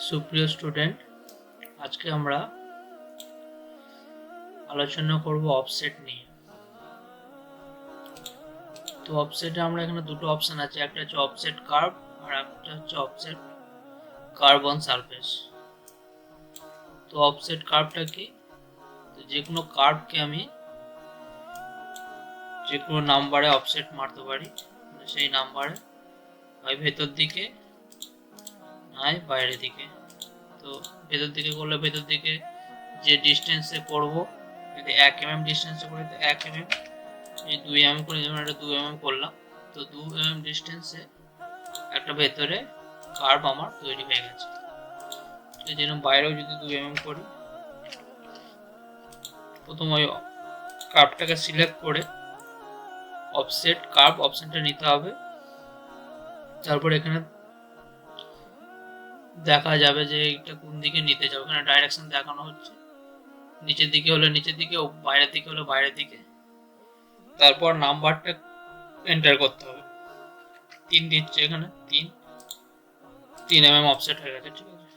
সুপ্রিয় স্টুডেন্ট, আজকে আমরা আলোচনা করব অফসেট নিয়ে। তো অফসেটে আমরা এখানে দুটো অপশন আছে, একটা হচ্ছে অফসেট কার্ভ আর একটা হচ্ছে অফসেট কার্ভ অন সারফেস। তো অফসেট কার্ভটা কি? তো যে কোনো কার্ভকে আমি যে কোনো নাম্বারে অফসেট মারতে পারি, সেই নাম্বারে হয় ভেতর দিকে নয় বাইরের দিকে। তো ভেতর দিকে করলে ভেতর দিকে যে ডিস্টেন্সে করব, যদি 1 mm ডিস্টেন্সে করি তো 1 mm, এই 2 mm করে যেমন একটা 2 mm করলাম, তো 2 mm ডিস্টেন্সে একটা ভেতরে কার্ভ আমার তৈরি হয়ে গেছে। তো যেন বাইরেও যদি 2 mm করি, প্রথম ওই কার্ভটাকে সিলেক্ট করে অফসেট কার্ভ অপশনটা নিতে হবে। তারপর এখানে দেখা যাবে যে এটা কোন দিকে নিতে যাবে, এখানে ডাইরেকশন দেখানো হচ্ছে, নিচের দিকে হলে নিচের দিকে, বাইরের দিকে হলে বাইরের দিকে। তারপর নাম্বারটা এন্টার করতে হবে। 3 দিচ্ছে এখানে, 3 mm অফসেট হয়ে গেছে। ঠিক আছে,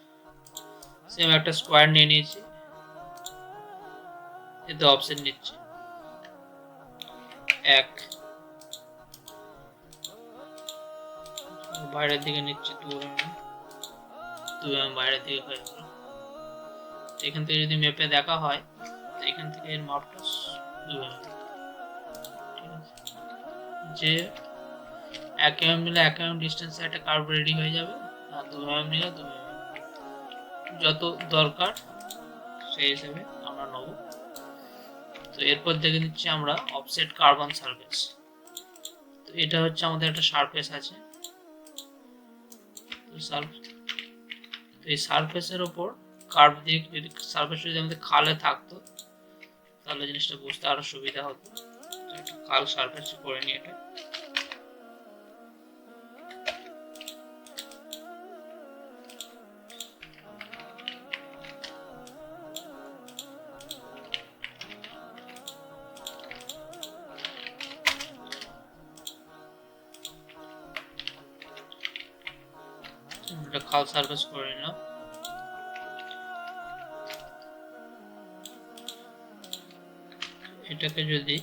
সেম একটা স্কোয়ার নিয়ে নিয়েছি, এতে অফসেট নিচ্ছে 1, বাইরের দিকে নিচ্ছে 2 mm বাইরের দিকে হয়ে গেল। এখান থেকে যদি ম্যাপে দেখা হয়, তো এখান থেকে এর মাপটা 2 mm। ঠিক আছে, যে 1 mm নিলে 1 mm ডিস্টেন্সে একটা কার্ভ রেডি হয়ে যাবে, আর 2 mm নিলে 2 mm, যত দরকার সেই হিসেবে আমরা নেব। তো এরপর দেখে নিচ্ছি আমরা অফসেট কার্ভ অন সারফেস। তো এটা হচ্ছে আমাদের একটা সারফেস আছে, তো এই সারফেসের ওপর কার্ভ দিয়ে, যদি সারফেস যদি আমাদের খালে থাকতো তাহলে জিনিসটা বুঝতে আরো সুবিধা হতো। একটা খাল সারফেস করে নিয়ে এটা খাল সারফেস করে নিলাম। এটাকে যদি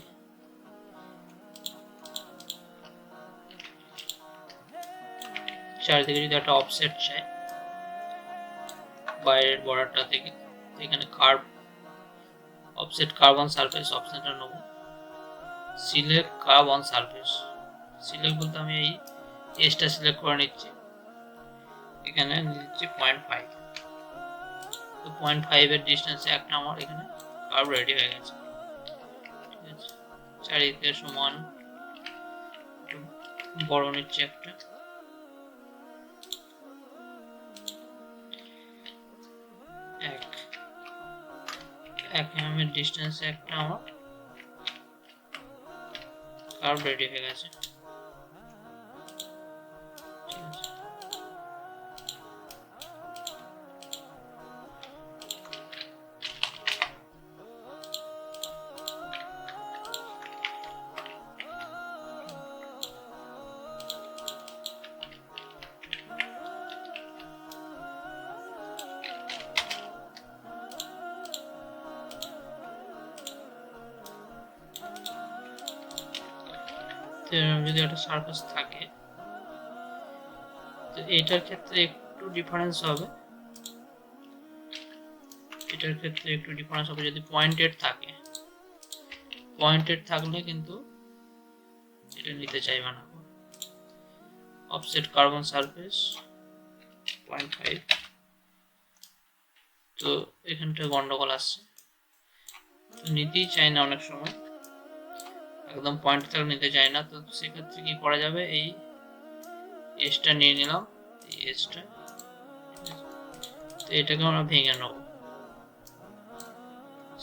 চারিদিকে যদি একটা অফসেট চাই বাইরের বর্ডারটা থেকে, এখানে curve offset curve on surface অপশনটা নেব। Select curve on surface, select বলতে আমি এই এজটা সিলেক্ট করে নিচ্ছি, এখানে নিচ্ছি 0.5। তো 0.5 এর ডিস্টেন্সে একটা আমার এখানে কার্ভ রেডি হয়ে গেছে। ঠিক আছে, চারিদিকে সমান বড় নিচ্ছে একটা, এক mm এর ডিস্টেন্সে একটা আমার কার্ভ রেডি হয়ে গেছে। ঠিক আছে, যদি একটা সারফেস থাকে, তো এটার ক্ষেত্রে একটু ডিফারেন্স হবে, যদি পয়েন্টেড থাকে। পয়েন্টেড থাকলে কিন্তু এটা নিতে চাইবে না। অফসেট কার্বন সারফেস 0.5, তো এখানটা গন্ডগোল আসছে, তো নিতেই চাই না, অনেক সময় একদম পয়েন্ট থাকলে নিতে চাই না। তো সেক্ষেত্রে কি করা যাবে, এই এজটা নিয়ে নিলাম, এই এজটা, তো এটাকে আমরা ভেঙে নেব,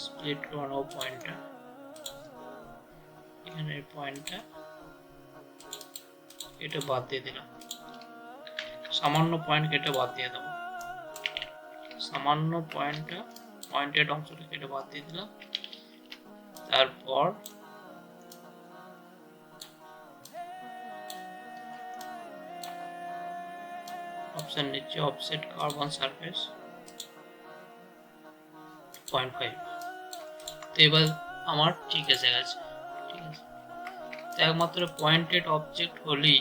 স্প্লিট করে নেব পয়েন্টটা, এখানে পয়েন্টটা এটা বাদ দিয়ে দিলাম, সামান্য পয়েন্ট কেটে বাদ দিয়ে দেবো, সামান্য পয়েন্টেড অংশটা কেটে বাদ দিয়ে দিলাম। তারপর অপশন নিচ্ছে অফসেট কার্ভ অন সারফেস 0.5। তো এবার আমার ঠিক এসে গেছে। ঠিক আছে, তো একমাত্র পয়েন্টেড অবজেক্ট হলেই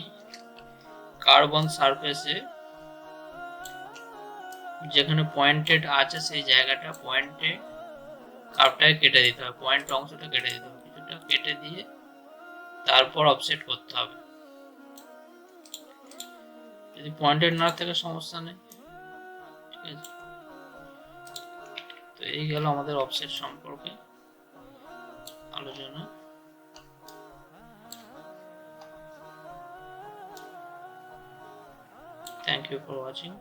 কার্ভ অন সারফেসে যেখানে পয়েন্টেড আছে সেই জায়গাটা পয়েন্টে কার্ভটাকে কেটে দিতে হবে, পয়েন্ট অংশটা কেটে দিতে হবে, কিছুটা কেটে দিয়ে তারপর অফসেট করতে হবে। যদি পয়েন্টেড না থাকে সমস্যা নেই। ঠিক আছে, তো এই গেল আমাদের অফসেট সম্পর্কে আলোচনা। Thank you for watching.